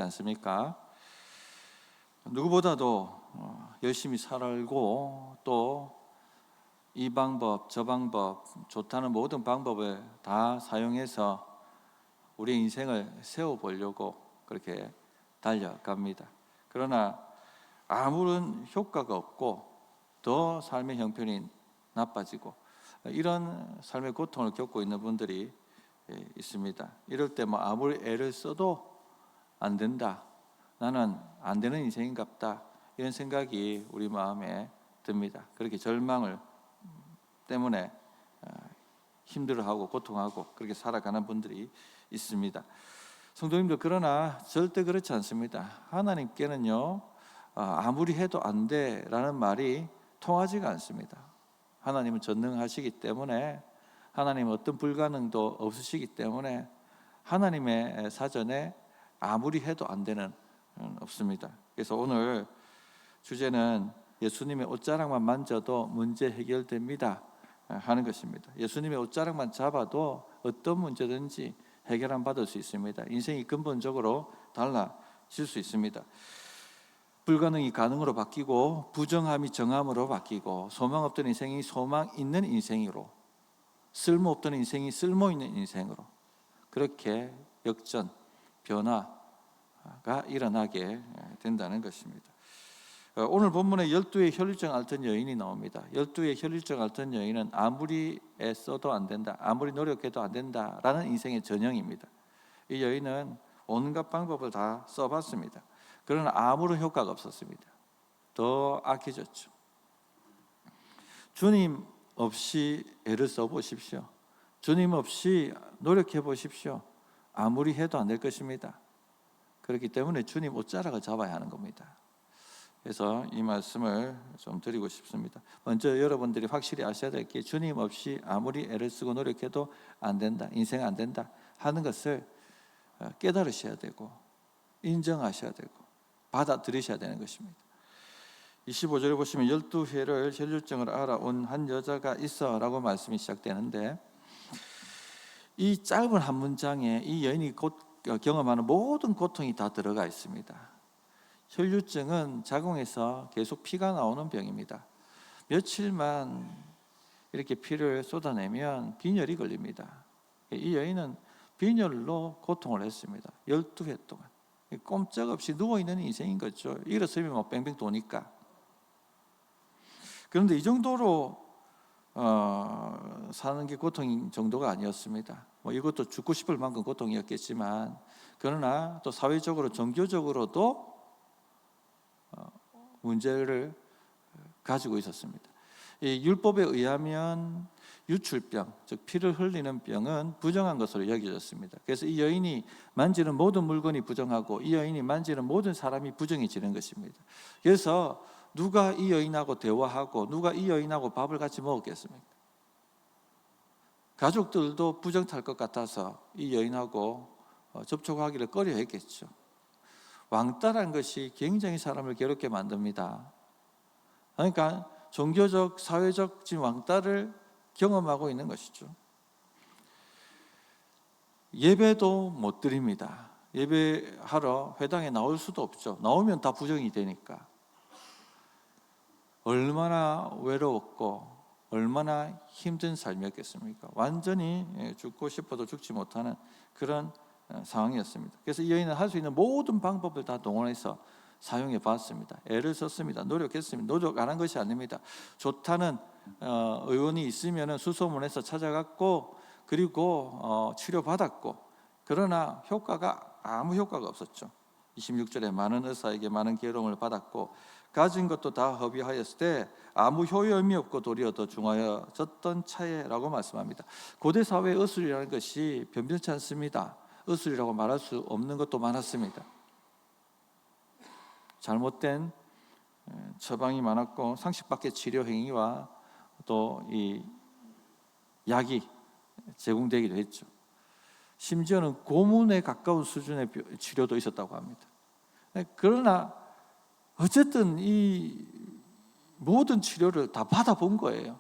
않습니까? 누구보다도 열심히 살고 또 이 방법 저 방법 좋다는 모든 방법을 다 사용해서 우리 인생을 세워보려고 그렇게 달려갑니다. 그러나 아무런 효과가 없고 더 삶의 형편이 나빠지고 이런 삶의 고통을 겪고 있는 분들이 있습니다. 이럴 때 아무리 애를 써도 안 된다, 나는 안 되는 인생인갑다, 이런 생각이 우리 마음에 듭니다. 그렇게 절망을 때문에 힘들어하고 고통하고 그렇게 살아가는 분들이 있습니다. 성도님들, 그러나 절대 그렇지 않습니다. 하나님께는요, 아무리 해도 안 돼라는 말이 통하지가 않습니다. 하나님은 전능하시기 때문에, 하나님은 어떤 불가능도 없으시기 때문에 하나님의 사전에 아무리 해도 안 되는 없습니다. 그래서 오늘 주제는 예수님의 옷자락만 만져도 문제 해결됩니다 하는 것입니다. 예수님의 옷자락만 잡아도 어떤 문제든지 해결 받을 수 있습니다. 인생이 근본적으로 달라질 수 있습니다. 불가능이 가능으로 바뀌고 부정함이 정함으로 바뀌고 소망 없던 인생이 소망 있는 인생으로, 쓸모 없던 인생이 쓸모 있는 인생으로, 그렇게 역전, 변화가 일어나게 된다는 것입니다. 오늘 본문에 12의 혈류증 앓던 여인이 나옵니다. 12의 혈류증 앓던 여인은 아무리 애써도 안 된다, 아무리 노력해도 안 된다라는 인생의 전형입니다. 이 여인은 온갖 방법을 다 써봤습니다. 그러나 아무런 효과가 없었습니다. 더 악해졌죠. 주님 없이 애를 써보십시오. 주님 없이 노력해 보십시오. 아무리 해도 안 될 것입니다. 그렇기 때문에 주님 옷자락을 잡아야 하는 겁니다. 그래서 이 말씀을 좀 드리고 싶습니다. 먼저 여러분들이 확실히 아셔야 될 게, 주님 없이 아무리 애를 쓰고 노력해도 안 된다, 인생 안 된다 하는 것을 깨달으셔야 되고 인정하셔야 되고 받아들이셔야 되는 것입니다. 25절에 보시면 12회를 혈류증을 알아온 한 여자가 있어 라고 말씀이 시작되는데, 이 짧은 한 문장에 이 여인이 경험하는 모든 고통이 다 들어가 있습니다. 혈류증은 자궁에서 계속 피가 나오는 병입니다. 며칠만 이렇게 피를 쏟아내면 빈혈이 걸립니다. 이 여인은 빈혈로 고통을 했습니다. 12회 동안 꼼짝없이 누워있는 인생인 거죠. 일어서면 뺑뺑 도니까. 그런데 이 정도로 사는 게 고통인 정도가 아니었습니다. 이것도 죽고 싶을 만큼 고통이었겠지만, 그러나 또 사회적으로 종교적으로도 문제를 가지고 있었습니다. 이 율법에 의하면 유출병, 즉 피를 흘리는 병은 부정한 것으로 여겨졌습니다. 그래서 이 여인이 만지는 모든 물건이 부정하고 이 여인이 만지는 모든 사람이 부정해지는 것입니다. 그래서 누가 이 여인하고 대화하고 누가 이 여인하고 밥을 같이 먹었겠습니까? 가족들도 부정 탈 것 같아서 이 여인하고 접촉하기를 꺼려했겠죠. 왕따라는 것이 굉장히 사람을 괴롭게 만듭니다. 그러니까 종교적, 사회적 지금 왕따를 경험하고 있는 것이죠. 예배도 못 드립니다. 예배하러 회당에 나올 수도 없죠. 나오면 다 부정이 되니까. 얼마나 외로웠고 얼마나 힘든 삶이었겠습니까? 완전히 죽고 싶어도 죽지 못하는 그런 상황이었습니다. 그래서 이 여인은 할 수 있는 모든 방법을 다 동원해서 사용해 봤습니다. 애를 썼습니다. 노력했습니다. 노력 안 한 것이 아닙니다. 좋다는 의원이 있으면 수소문해서 찾아갔고, 그리고 치료받았고, 그러나 아무 효과가 없었죠. 26절에 많은 의사에게 많은 계룡을 받았고 가진 것도 다 허비하였을 때 아무 효염이 없고 도리어 더 중하여졌던 차에라고 말씀합니다. 고대 사회의 의술이라는 것이 변변치 않습니다. 의술이라고 말할 수 없는 것도 많았습니다. 잘못된 처방이 많았고 상식 밖의 치료 행위와 또 이 약이 제공되기도 했죠. 심지어는 고문에 가까운 수준의 치료도 있었다고 합니다. 그러나 어쨌든 이 모든 치료를 다 받아본 거예요.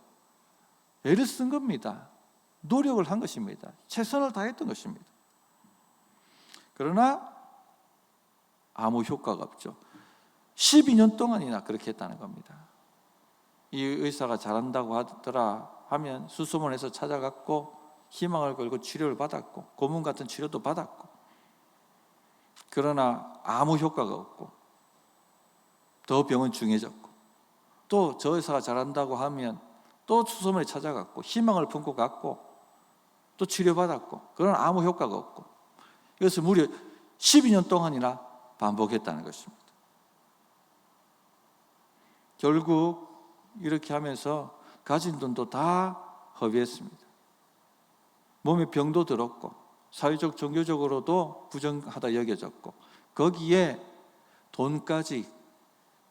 애를 쓴 겁니다. 노력을 한 것입니다. 최선을 다했던 것입니다. 그러나 아무 효과가 없죠. 12년 동안이나 그렇게 했다는 겁니다. 이 의사가 잘한다고 하더라 하면 수소문해서 찾아갔고 희망을 걸고 치료를 받았고 고문 같은 치료도 받았고, 그러나 아무 효과가 없고 더 병은 중해졌고, 또 저 의사가 잘한다고 하면 또 수소문에 찾아갔고 희망을 품고 갔고 또 치료받았고, 그러나 아무 효과가 없고, 이것을 무려 12년 동안이나 반복했다는 것입니다. 결국 이렇게 하면서 가진 돈도 다 허비했습니다. 몸에 병도 들었고 사회적 종교적으로도 부정하다 여겨졌고, 거기에 돈까지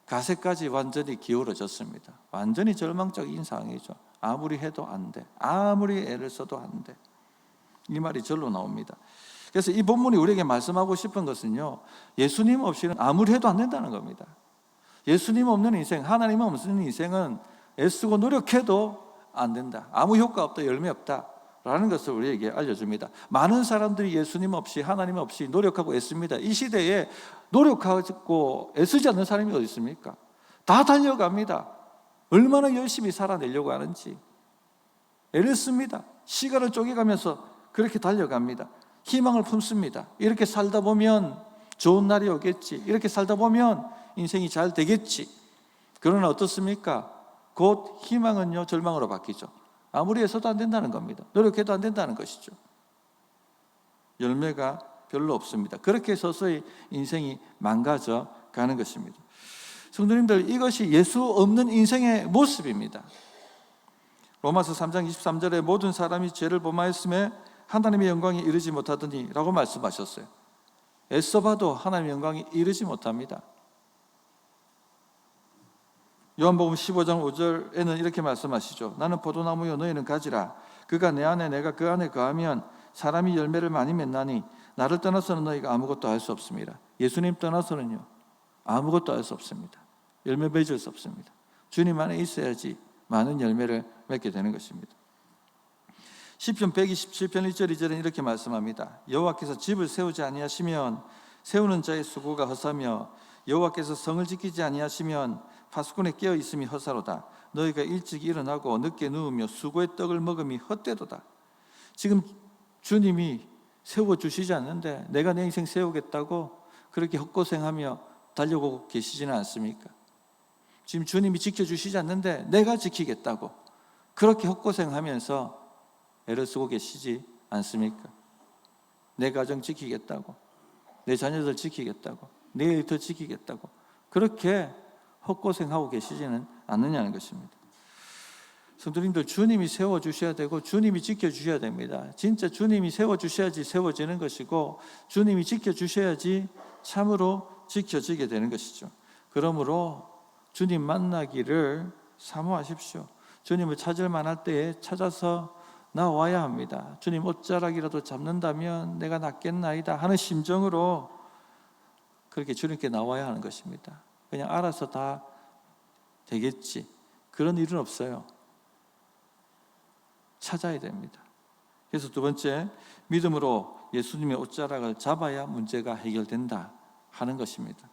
가세까지 완전히 기울어졌습니다. 완전히 절망적인 상황이죠. 아무리 해도 안 돼, 아무리 애를 써도 안 돼, 이 말이 절로 나옵니다. 그래서 이 본문이 우리에게 말씀하고 싶은 것은요, 예수님 없이는 아무리 해도 안 된다는 겁니다. 예수님 없는 인생, 하나님 없는 인생은 애쓰고 노력해도 안 된다, 아무 효과 없다, 열매 없다 라는 것을 우리에게 알려줍니다. 많은 사람들이 예수님 없이, 하나님 없이 노력하고 애씁니다. 이 시대에 노력하고 애쓰지 않는 사람이 어디 있습니까? 다 달려갑니다. 얼마나 열심히 살아내려고 하는지 애를 씁니다. 시간을 쪼개가면서 그렇게 달려갑니다. 희망을 품습니다. 이렇게 살다 보면 좋은 날이 오겠지, 이렇게 살다 보면 인생이 잘 되겠지. 그러나 어떻습니까? 곧 희망은요 절망으로 바뀌죠. 아무리 해서도 안 된다는 겁니다. 노력해도 안 된다는 것이죠. 열매가 별로 없습니다. 그렇게 서서히 인생이 망가져 가는 것입니다. 성도님들, 이것이 예수 없는 인생의 모습입니다. 로마서 3장 23절에 모든 사람이 죄를 범하였음에 하나님의 영광에 이르지 못하더니 라고 말씀하셨어요. 애써봐도 하나님의 영광에 이르지 못합니다. 요한복음 15장 5절에는 이렇게 말씀하시죠. 나는 포도나무요 너희는 가지라. 그가 내 안에 내가 그 안에 거하면 사람이 열매를 많이 맺나니 나를 떠나서는 너희가 아무것도 할 수 없습니다. 예수님 떠나서는요 아무것도 할 수 없습니다. 열매 맺을 수 없습니다. 주님 안에 있어야지 많은 열매를 맺게 되는 것입니다. 시편 127편 1절 2절은 이렇게 말씀합니다. 여호와께서 집을 세우지 아니하시면 세우는 자의 수고가 허사며 여호와께서 성을 지키지 아니하시면 파수꾼에 깨어 있음이 허사로다. 너희가 일찍 일어나고 늦게 누우며 수고의 떡을 먹음이 헛되도다. 지금 주님이 세워주시지 않는데 내가 내 인생 세우겠다고 그렇게 헛고생하며 달려오고 계시지는 않습니까? 지금 주님이 지켜주시지 않는데 내가 지키겠다고 그렇게 헛고생하면서 애를 쓰고 계시지 않습니까? 내 가정 지키겠다고, 내 자녀들 지키겠다고, 내 일터 지키겠다고 그렇게 헛고생하고 계시지는 않느냐는 것입니다. 성도님들, 주님이 세워주셔야 되고 주님이 지켜주셔야 됩니다. 진짜 주님이 세워주셔야지 세워지는 것이고 주님이 지켜주셔야지 참으로 지켜지게 되는 것이죠. 그러므로 주님 만나기를 사모하십시오. 주님을 찾을 만할 때에 찾아서 나와야 합니다. 주님 옷자락이라도 잡는다면 내가 낫겠나이다 하는 심정으로 그렇게 주님께 나와야 하는 것입니다. 그냥 알아서 다 되겠지, 그런 일은 없어요. 찾아야 됩니다. 그래서 두 번째, 믿음으로 예수님의 옷자락을 잡아야 문제가 해결된다 하는 것입니다.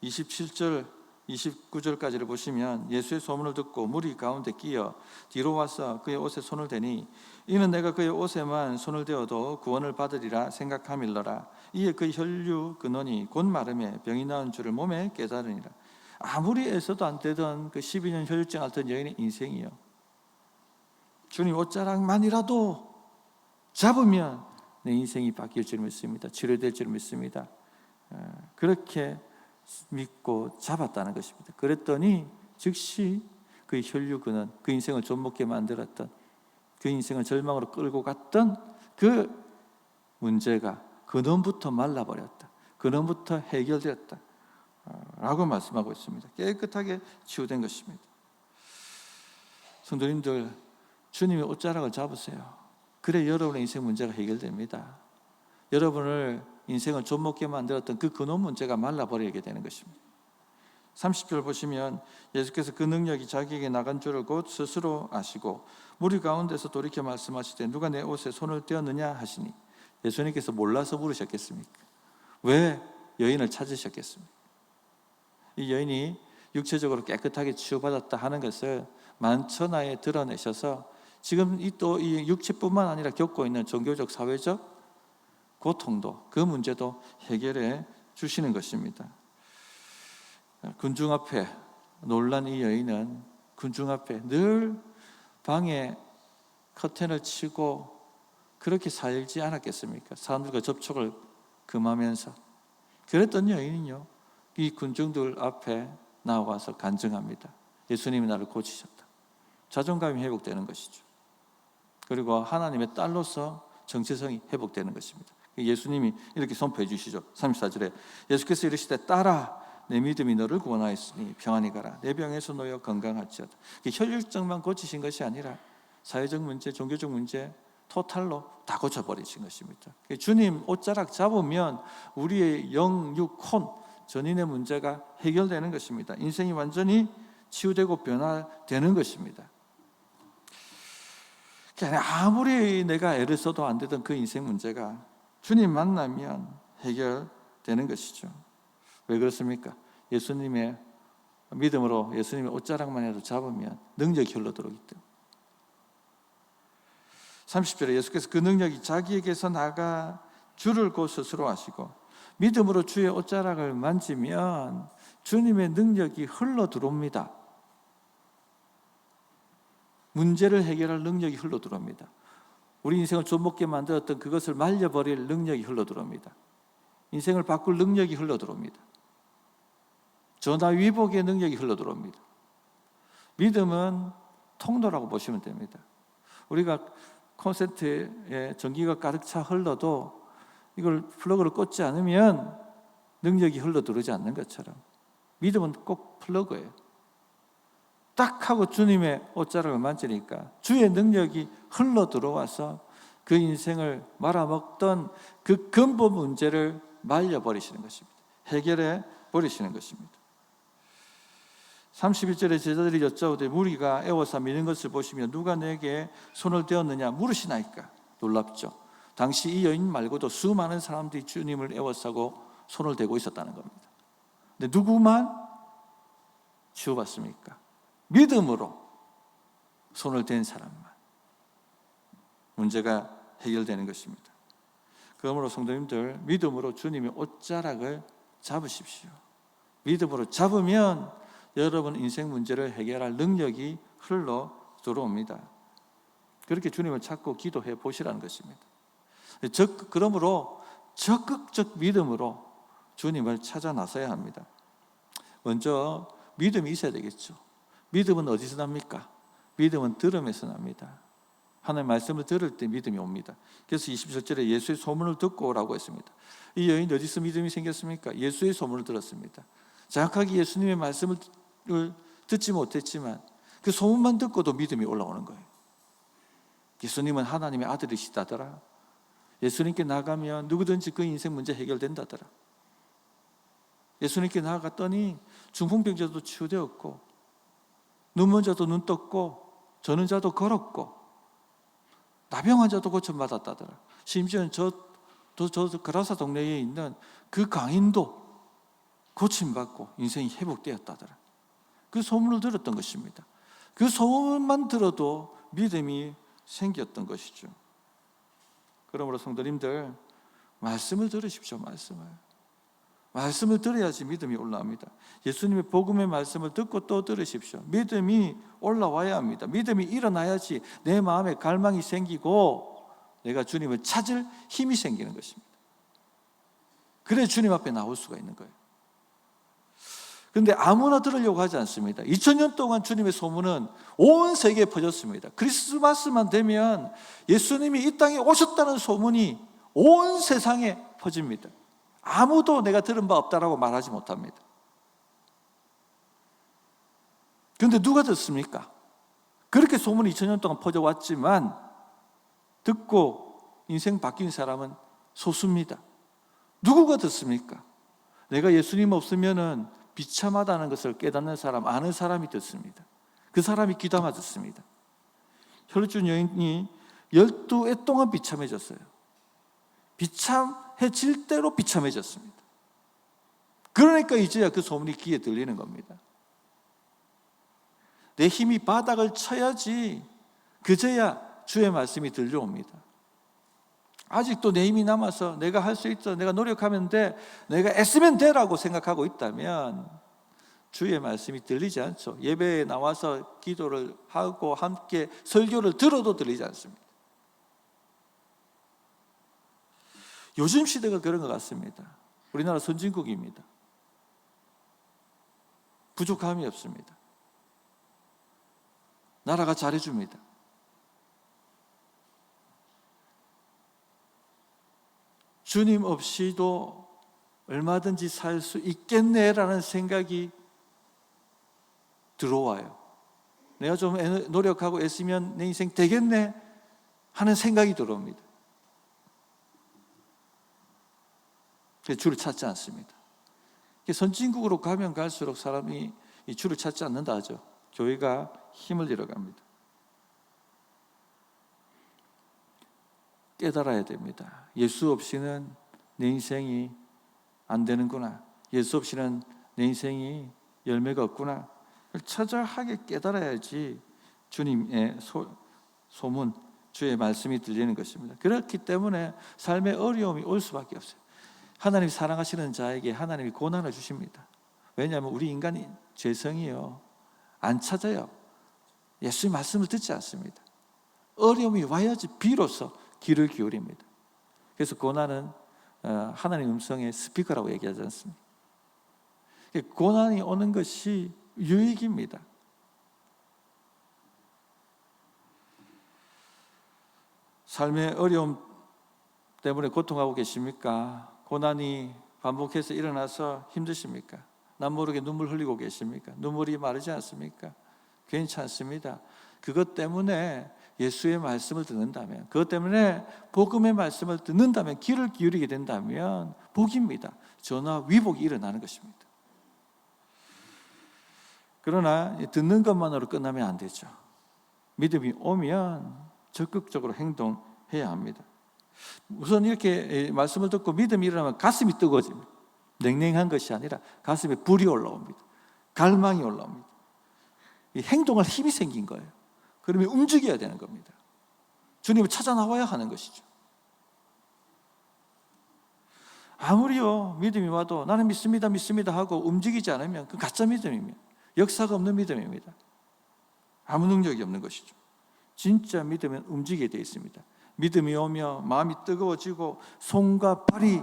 27절 29절까지를 보시면 예수의 소문을 듣고 무리 가운데 끼어 뒤로 와서 그의 옷에 손을 대니 이는 내가 그의 옷에만 손을 대어도 구원을 받으리라 생각함일러라. 이에 그 혈류 근원이 곧 마름에 병이 나은 줄을 몸에 깨달으니라. 아무리 애써도 안 되던 그 12년 혈류증 앓던 여인의 인생이요, 주님 옷자락만이라도 잡으면 내 인생이 바뀔 줄 믿습니다. 치료될 줄 믿습니다. 그렇게 믿고 잡았다는 것입니다. 그랬더니 즉시 그 혈류근은 그 인생을 좀먹게 만들었던, 그 인생을 절망으로 끌고 갔던 그 문제가 근원부터 말라버렸다, 근원부터 해결되었다 라고 말씀하고 있습니다. 깨끗하게 치유된 것입니다. 성도님들, 주님의 옷자락을 잡으세요. 그래 여러분의 인생 문제가 해결됩니다. 여러분을 인생을 좀먹게 만들었던 그 근원 문제가 말라버리게 되는 것입니다. 30절 보시면 예수께서 그 능력이 자기에게 나간 줄을 곧 스스로 아시고 무리 가운데서 돌이켜 말씀하시되 누가 내 옷에 손을 떼었느냐 하시니, 예수님께서 몰라서 물으셨겠습니까? 왜 여인을 찾으셨겠습니까? 이 여인이 육체적으로 깨끗하게 치유받았다 하는 것을 만천하에 드러내셔서 지금 이 육체뿐만 아니라 겪고 있는 종교적, 사회적 고통도, 그 문제도 해결해 주시는 것입니다. 군중 앞에 놀란 이 여인은 군중 앞에 늘 방에 커튼을 치고 그렇게 살지 않았겠습니까? 사람들과 접촉을 금하면서. 그랬던 여인은요, 이 군중들 앞에 나와서 간증합니다. 예수님이 나를 고치셨다. 자존감이 회복되는 것이죠. 그리고 하나님의 딸로서 정체성이 회복되는 것입니다. 예수님이 이렇게 선포해 주시죠. 34절에 예수께서 이르시되 딸아 내 믿음이 너를 구원하였으니 평안히 가라. 내 병에서 놓여 건강할지어다. 혈육적만 고치신 것이 아니라 사회적 문제, 종교적 문제 토탈로 다 고쳐버리신 것입니다. 주님 옷자락 잡으면 우리의 영, 육, 혼, 전인의 문제가 해결되는 것입니다. 인생이 완전히 치유되고 변화되는 것입니다. 아무리 내가 애를 써도 안 되던 그 인생 문제가 주님 만나면 해결되는 것이죠. 왜 그렇습니까? 예수님의 믿음으로 예수님의 옷자락만 해도 잡으면 능력이 흘러들어오기 때문에. 30절에 예수께서 그 능력이 자기에게서 나가 주를 곧 스스로 하시고 믿음으로 주의 옷자락을 만지면 주님의 능력이 흘러들어옵니다. 문제를 해결할 능력이 흘러들어옵니다. 우리 인생을 좀먹게 만들었던 그것을 말려버릴 능력이 흘러들어옵니다. 인생을 바꿀 능력이 흘러들어옵니다. 전화위복의 능력이 흘러들어옵니다. 믿음은 통로라고 보시면 됩니다. 우리가 콘센트에 전기가 가득 차 흘러도 이걸 플러그를 꽂지 않으면 능력이 흘러들어오지 않는 것처럼 믿음은 꼭 플러그예요. 딱 하고 주님의 옷자락을 만지니까 주의 능력이 흘러들어와서 그 인생을 말아먹던 그 근본 문제를 말려버리시는 것입니다. 해결해 버리시는 것입니다. 31절에 제자들이 여짜오되 무리가 애워서 미는 것을 보시며 누가 내게 손을 대었느냐 물으시나이까. 놀랍죠. 당시 이 여인 말고도 수많은 사람들이 주님을 애워싸고 손을 대고 있었다는 겁니다. 근데 누구만 치유받습니까? 믿음으로 손을 댄 사람만 문제가 해결되는 것입니다. 그러므로 성도님들 믿음으로 주님의 옷자락을 잡으십시오. 믿음으로 잡으면 여러분 인생 문제를 해결할 능력이 흘러 들어옵니다. 그렇게 주님을 찾고 기도해 보시라는 것입니다. 그러므로 적극적 믿음으로 주님을 찾아 나서야 합니다. 먼저 믿음이 있어야 되겠죠. 믿음은 어디서 납니까? 믿음은 들음에서 납니다. 하나님의 말씀을 들을 때 믿음이 옵니다. 그래서 27절에 예수의 소문을 듣고 오라고 했습니다. 이 여인이 어디서 믿음이 생겼습니까? 예수의 소문을 들었습니다. 정확하게 예수님의 말씀을 듣지 못했지만 그 소문만 듣고도 믿음이 올라오는 거예요. 예수님은 하나님의 아들이시다더라. 예수님께 나가면 누구든지 그 인생 문제 해결된다더라. 예수님께 나아갔더니 중풍병자도 치유되었고 눈먼 자도 눈 떴고 저는 자도 걸었고 나병한 자도 고쳐받았다더라. 심지어는 저 그라사 동네에 있는 그 강인도 고침받고 인생이 회복되었다더라. 그 소문을 들었던 것입니다. 그 소문만 들어도 믿음이 생겼던 것이죠. 그러므로 성도님들 말씀을 들으십시오. 말씀을 들어야지 믿음이 올라옵니다. 예수님의 복음의 말씀을 듣고 또 들으십시오. 믿음이 올라와야 합니다. 믿음이 일어나야지 내 마음에 갈망이 생기고 내가 주님을 찾을 힘이 생기는 것입니다. 그래 주님 앞에 나올 수가 있는 거예요. 그런데 아무나 들으려고 하지 않습니다. 2000년 동안 주님의 소문은 온 세계에 퍼졌습니다. 크리스마스만 되면 예수님이 이 땅에 오셨다는 소문이 온 세상에 퍼집니다. 아무도 내가 들은 바 없다라고 말하지 못합니다. 그런데 누가 듣습니까? 그렇게 소문이 2000년 동안 퍼져왔지만 듣고 인생 바뀐 사람은 소수입니다. 누구가 듣습니까? 내가 예수님 없으면은 비참하다는 것을 깨닫는 사람, 아는 사람이 듣습니다. 그 사람이 귀담아 듣습니다. 혈루증 여인이 12해 동안 비참해졌어요. 비참해질 대로 비참해졌습니다. 그러니까 이제야 그 소문이 귀에 들리는 겁니다. 내 힘이 바닥을 쳐야지 그제야 주의 말씀이 들려옵니다. 아직도 내 힘이 남아서 내가 할 수 있어, 내가 노력하면 돼, 내가 애쓰면 돼라고 생각하고 있다면 주의 말씀이 들리지 않죠. 예배에 나와서 기도를 하고 함께 설교를 들어도 들리지 않습니다. 요즘 시대가 그런 것 같습니다. 우리나라 선진국입니다. 부족함이 없습니다. 나라가 잘해줍니다. 주님 없이도 얼마든지 살 수 있겠네라는 생각이 들어와요. 내가 좀 노력하고 애쓰면 내 인생 되겠네 하는 생각이 들어옵니다. 주를 찾지 않습니다. 선진국으로 가면 갈수록 사람이 이 주를 찾지 않는다 하죠. 교회가 힘을 잃어갑니다. 깨달아야 됩니다. 예수 없이는 내 인생이 안 되는구나. 예수 없이는 내 인생이 열매가 없구나. 처절하게 깨달아야지 주님의 소문, 주의 말씀이 들리는 것입니다. 그렇기 때문에 삶의 어려움이 올 수밖에 없어요. 하나님이 사랑하시는 자에게 하나님이 고난을 주십니다. 왜냐하면 우리 인간이 죄성이요, 안 찾아요. 예수의 말씀을 듣지 않습니다. 어려움이 와야지 비로소 귀를 기울입니다. 그래서 고난은 하나님 음성의 스피커라고 얘기하지 않습니다. 고난이 오는 것이 유익입니다. 삶의 어려움 때문에 고통하고 계십니까? 고난이 반복해서 일어나서 힘드십니까? 남 모르게 눈물 흘리고 계십니까? 눈물이 마르지 않습니까? 괜찮습니다. 그것 때문에 예수의 말씀을 듣는다면, 그것 때문에 복음의 말씀을 듣는다면, 귀를 기울이게 된다면 복입니다. 전화 위복이 일어나는 것입니다. 그러나 듣는 것만으로 끝나면 안 되죠. 믿음이 오면 적극적으로 행동해야 합니다. 우선 이렇게 말씀을 듣고 믿음이 일어나면 가슴이 뜨거워집니다. 냉랭한 것이 아니라 가슴에 불이 올라옵니다. 갈망이 올라옵니다. 행동할 힘이 생긴 거예요. 그러면 움직여야 되는 겁니다. 주님을 찾아 나와야 하는 것이죠. 아무리요 믿음이 와도 나는 믿습니다 믿습니다 하고 움직이지 않으면 그 가짜 믿음입니다. 역사가 없는 믿음입니다. 아무 능력이 없는 것이죠. 진짜 믿음은 움직이게 되어 있습니다. 믿음이 오며 마음이 뜨거워지고 손과 발이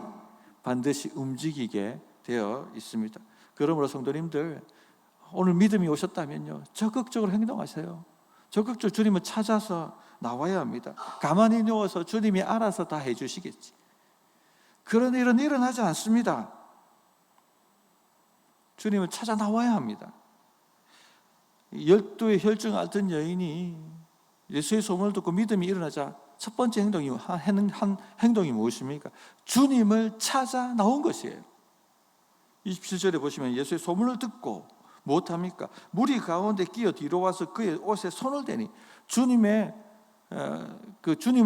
반드시 움직이게 되어 있습니다. 그러므로 성도님들, 오늘 믿음이 오셨다면요 적극적으로 행동하세요. 적극적으로 주님을 찾아서 나와야 합니다. 가만히 누워서 주님이 알아서 다 해주시겠지. 그런 일은 일어나지 않습니다. 주님을 찾아 나와야 합니다. 12의 혈증 앓던 여인이 예수의 소문을 듣고 믿음이 일어나자 첫 번째 한 행동이 무엇입니까? 주님을 찾아 나온 것이에요. 27절에 보시면 예수의 소문을 듣고 무엇합니까? 무리 가운데 끼어 뒤로 와서 그의 옷에 손을 대니 주님을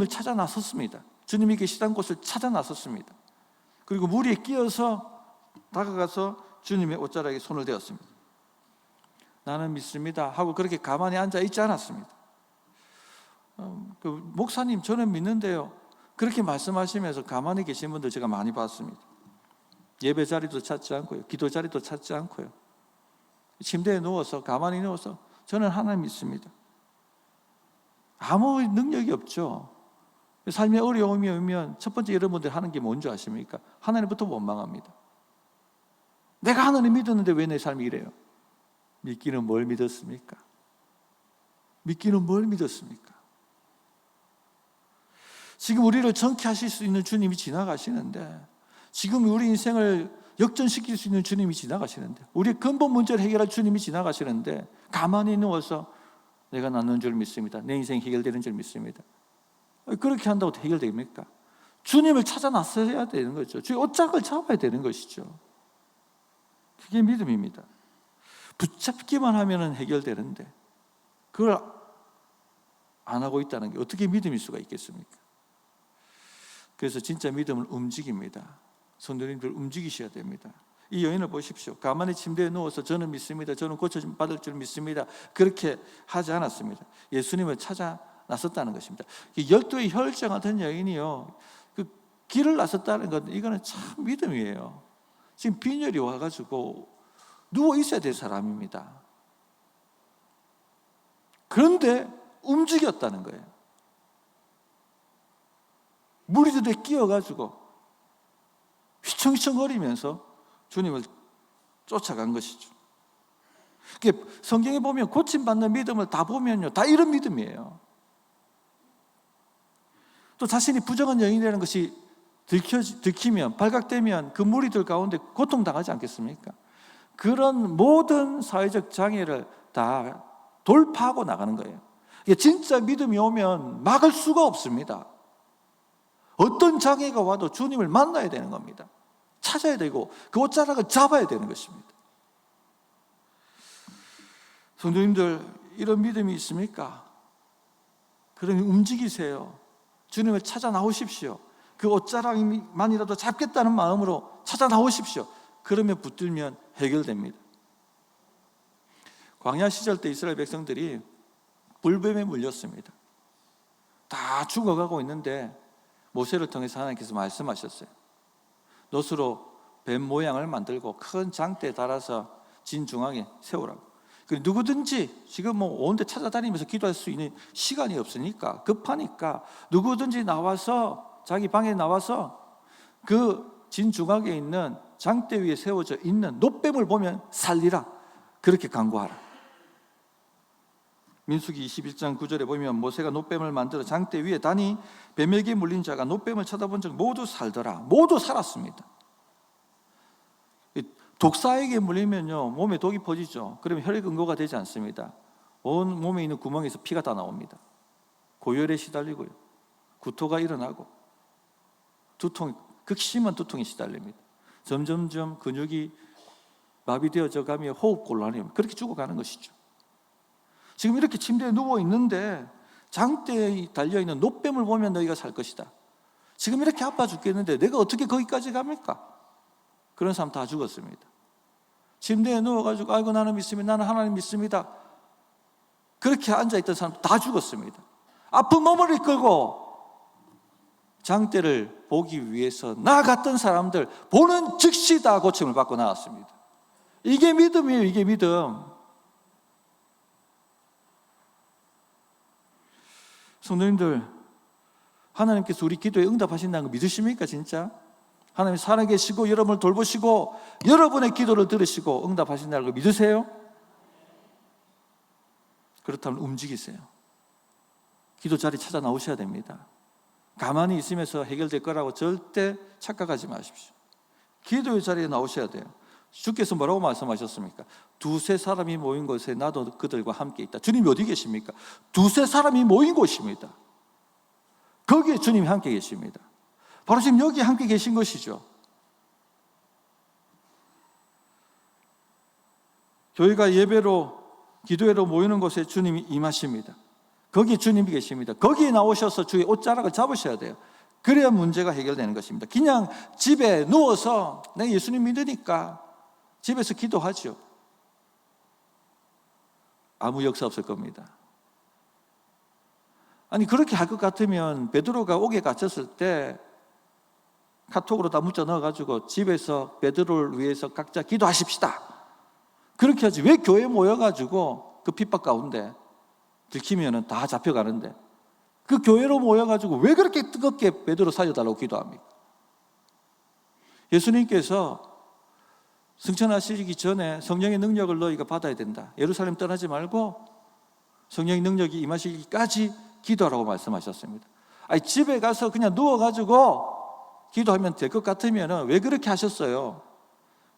찾아 나섰습니다. 주님이 계시던 곳을 찾아 나섰습니다. 그리고 무리에 끼어서 다가가서 주님의 옷자락에 손을 대었습니다. 나는 믿습니다 하고 그렇게 가만히 앉아 있지 않았습니다. 목사님 저는 믿는데요, 그렇게 말씀하시면서 가만히 계신 분들 제가 많이 봤습니다. 예배 자리도 찾지 않고요, 기도 자리도 찾지 않고요, 침대에 누워서 가만히 누워서 저는 하나님 믿습니다. 아무 능력이 없죠. 삶의 어려움이 오면 첫 번째 여러분들 하는 게 뭔지 아십니까? 하나님부터 원망합니다. 내가 하나님 믿었는데 왜 내 삶이 이래요? 믿기는 뭘 믿었습니까? 믿기는 뭘 믿었습니까? 지금 우리를 정케하실 수 있는 주님이 지나가시는데, 지금 우리 인생을 역전시킬 수 있는 주님이 지나가시는데, 우리의 근본 문제를 해결할 주님이 지나가시는데 가만히 누워서 내가 낫는 줄 믿습니다, 내 인생이 해결되는 줄 믿습니다, 그렇게 한다고 해결됩니까? 주님을 찾아 나서야 되는 거죠. 주의 옷장을 잡아야 되는 것이죠. 그게 믿음입니다. 붙잡기만 하면 해결되는데 그걸 안 하고 있다는 게 어떻게 믿음일 수가 있겠습니까? 그래서 진짜 믿음을 움직입니다. 성도님들 움직이셔야 됩니다. 이 여인을 보십시오. 가만히 침대에 누워서 저는 믿습니다, 저는 고쳐받을 줄 믿습니다, 그렇게 하지 않았습니다. 예수님을 찾아 나섰다는 것입니다. 12의 혈장 같은 여인이요, 그 길을 나섰다는 것, 이거는 참 믿음이에요. 지금 빈혈이 와가지고 누워 있어야 될 사람입니다. 그런데 움직였다는 거예요. 무리들에 끼어가지고 휘청휘청거리면서 주님을 쫓아간 것이죠. 성경에 보면 고침받는 믿음을 다 보면요, 다 이런 믿음이에요. 또 자신이 부정한 여인이라는 것이 들키면, 발각되면 그 무리들 가운데 고통당하지 않겠습니까? 그런 모든 사회적 장애를 다 돌파하고 나가는 거예요. 진짜 믿음이 오면 막을 수가 없습니다. 어떤 장애가 와도 주님을 만나야 되는 겁니다. 찾아야 되고 그 옷자락을 잡아야 되는 것입니다. 성도님들, 이런 믿음이 있습니까? 그러면 움직이세요. 주님을 찾아 나오십시오. 그 옷자락만이라도 잡겠다는 마음으로 찾아 나오십시오. 그러면 붙들면 해결됩니다. 광야 시절 때 이스라엘 백성들이 불뱀에 물렸습니다. 다 죽어가고 있는데 모세를 통해서 하나님께서 말씀하셨어요. 놋으로 뱀 모양을 만들고 큰 장대에 달아서 진중앙에 세우라고. 누구든지 지금 온 데 찾아다니면서 기도할 수 있는 시간이 없으니까, 급하니까 누구든지 나와서, 자기 방에 나와서 그 진중앙에 있는 장대 위에 세워져 있는 놋뱀을 보면 살리라, 그렇게 간구하라. 민수기 21장 9절에 보면 모세가 놋뱀을 만들어 장대 위에 다니 뱀에게 물린 자가 놋뱀을 쳐다본 적 모두 살더라. 모두 살았습니다. 독사에게 물리면요, 몸에 독이 퍼지죠. 그러면 혈액응고가 되지 않습니다. 온 몸에 있는 구멍에서 피가 다 나옵니다. 고열에 시달리고요, 구토가 일어나고 극심한 두통에 시달립니다. 점점점 근육이 마비되어져 가며 호흡 곤란이 옵니다. 그렇게 죽어가는 것이죠. 지금 이렇게 침대에 누워 있는데 장대에 달려있는 놋뱀을 보면 너희가 살 것이다. 지금 이렇게 아파 죽겠는데 내가 어떻게 거기까지 갑니까? 그런 사람 다 죽었습니다. 침대에 누워가지고 아이고 나는 믿습니다, 나는 하나님 믿습니다, 그렇게 앉아있던 사람 다 죽었습니다. 아픈 몸을 이끌고 장대를 보기 위해서 나아갔던 사람들 보는 즉시 다 고침을 받고 나왔습니다. 이게 믿음이에요. 이게 믿음. 성도님들, 하나님께서 우리 기도에 응답하신다는 거 믿으십니까? 진짜? 하나님 살아계시고 여러분을 돌보시고 여러분의 기도를 들으시고 응답하신다는 거 믿으세요? 그렇다면 움직이세요. 기도 자리 찾아 나오셔야 됩니다. 가만히 있으면서 해결될 거라고 절대 착각하지 마십시오. 기도의 자리에 나오셔야 돼요. 주께서 뭐라고 말씀하셨습니까? 두세 사람이 모인 곳에 나도 그들과 함께 있다. 주님이 어디 계십니까? 두세 사람이 모인 곳입니다. 거기에 주님이 함께 계십니다. 바로 지금 여기 함께 계신 것이죠. 교회가 예배로, 기도회로 모이는 곳에 주님이 임하십니다. 거기에 주님이 계십니다. 거기에 나오셔서 주의 옷자락을 잡으셔야 돼요. 그래야 문제가 해결되는 것입니다. 그냥 집에 누워서 내가 예수님 믿으니까 집에서 기도하죠. 아무 역사 없을 겁니다. 아니, 그렇게 할 것 같으면 베드로가 옥에 갇혔을 때 카톡으로 다 문자 넣어가지고 집에서 베드로를 위해서 각자 기도하십시다, 그렇게 하지. 왜 교회에 모여가지고 그 핍박 가운데 들키면 다 잡혀가는데 그 교회로 모여가지고 왜 그렇게 뜨겁게 베드로 살려달라고 기도합니까? 예수님께서 승천하시기 전에 성령의 능력을 너희가 받아야 된다, 예루살렘 떠나지 말고 성령의 능력이 임하시기까지 기도하라고 말씀하셨습니다. 아니, 집에 가서 그냥 누워가지고 기도하면 될 것 같으면 왜 그렇게 하셨어요?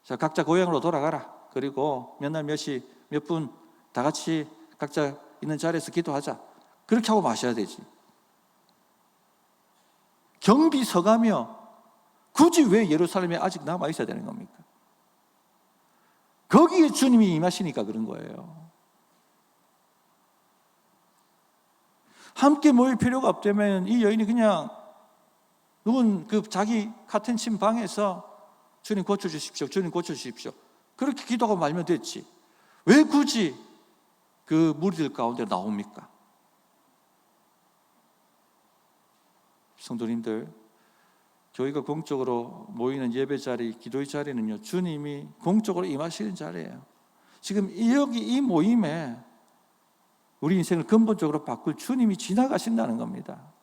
자, 각자 고향으로 돌아가라. 그리고 몇 날 몇 시 몇 분 다 같이 각자 있는 자리에서 기도하자. 그렇게 하고 마셔야 되지. 경비 서가며 굳이 왜 예루살렘에 아직 남아 있어야 되는 겁니까? 거기에 주님이 임하시니까 그런 거예요. 함께 모일 필요가 없다면 이 여인이 그냥 누군 그 자기 카텐 친 방에서 주님 고쳐주십시오. 주님 고쳐주십시오. 그렇게 기도하고 말면 됐지. 왜 굳이 그 무리들 가운데 나옵니까? 성도님들, 교회가 공적으로 모이는 예배 자리, 기도의 자리는요, 주님이 공적으로 임하시는 자리예요. 지금 여기 이 모임에 우리 인생을 근본적으로 바꿀 주님이 지나가신다는 겁니다.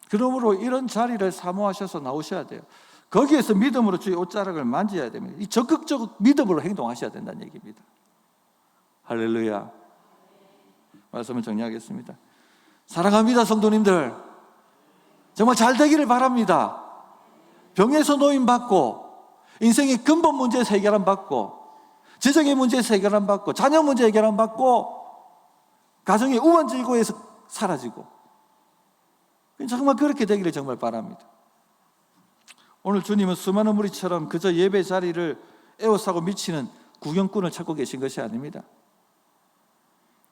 그러므로 이런 자리를 사모하셔서 나오셔야 돼요. 거기에서 믿음으로 주의 옷자락을 만져야 됩니다. 이 적극적 믿음으로 행동하셔야 된다는 얘기입니다. 할렐루야. 말씀을 정리하겠습니다. 사랑합니다, 성도님들. 정말 잘 되기를 바랍니다. 병에서 노임받고, 인생의 근본 문제에서 해결 안 받고, 재정의 문제에서 해결 안 받고, 자녀 문제 해결 안 받고, 가정의 우환질고에서 사라지고, 정말 그렇게 되기를 정말 바랍니다. 오늘 주님은 수많은 무리처럼 그저 예배 자리를 에워싸고 미치는 구경꾼을 찾고 계신 것이 아닙니다.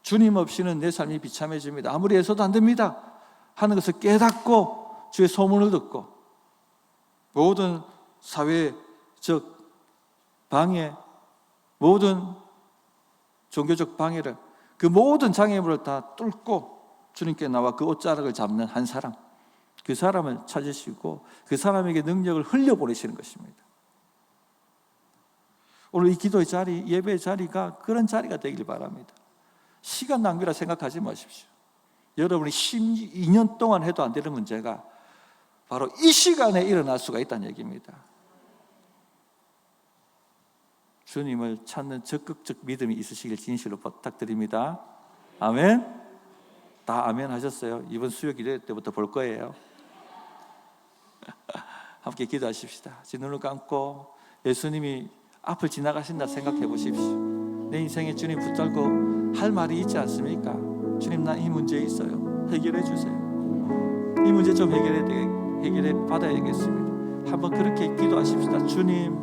주님 없이는 내 삶이 비참해집니다. 아무리 애써도 안 됩니다 하는 것을 깨닫고 주의 소문을 듣고, 모든 사회적 방해, 모든 종교적 방해를, 그 모든 장애물을 다 뚫고 주님께 나와 그 옷자락을 잡는 한 사람, 그 사람을 찾으시고 그 사람에게 능력을 흘려보내시는 것입니다. 오늘 이 기도의 자리, 예배의 자리가 그런 자리가 되길 바랍니다. 시간 낭비라 생각하지 마십시오. 여러분이 12년 동안 해도 안 되는 문제가 바로 이 시간에 일어날 수가 있다는 얘기입니다. 주님을 찾는 적극적 믿음이 있으시길 진실로 부탁드립니다. 아멘. 다 아멘 하셨어요? 이번 수요 기도 때부터 볼 거예요. 함께 기도하십시다. 제 눈을 감고 예수님이 앞을 지나가신다 생각해 보십시오. 내 인생에 주님 붙들고 할 말이 있지 않습니까? 주님, 나 이 문제 있어요. 해결해 주세요. 이 문제 좀 해결해 받아야겠습니다. 한번 그렇게 기도하십시다. 주님,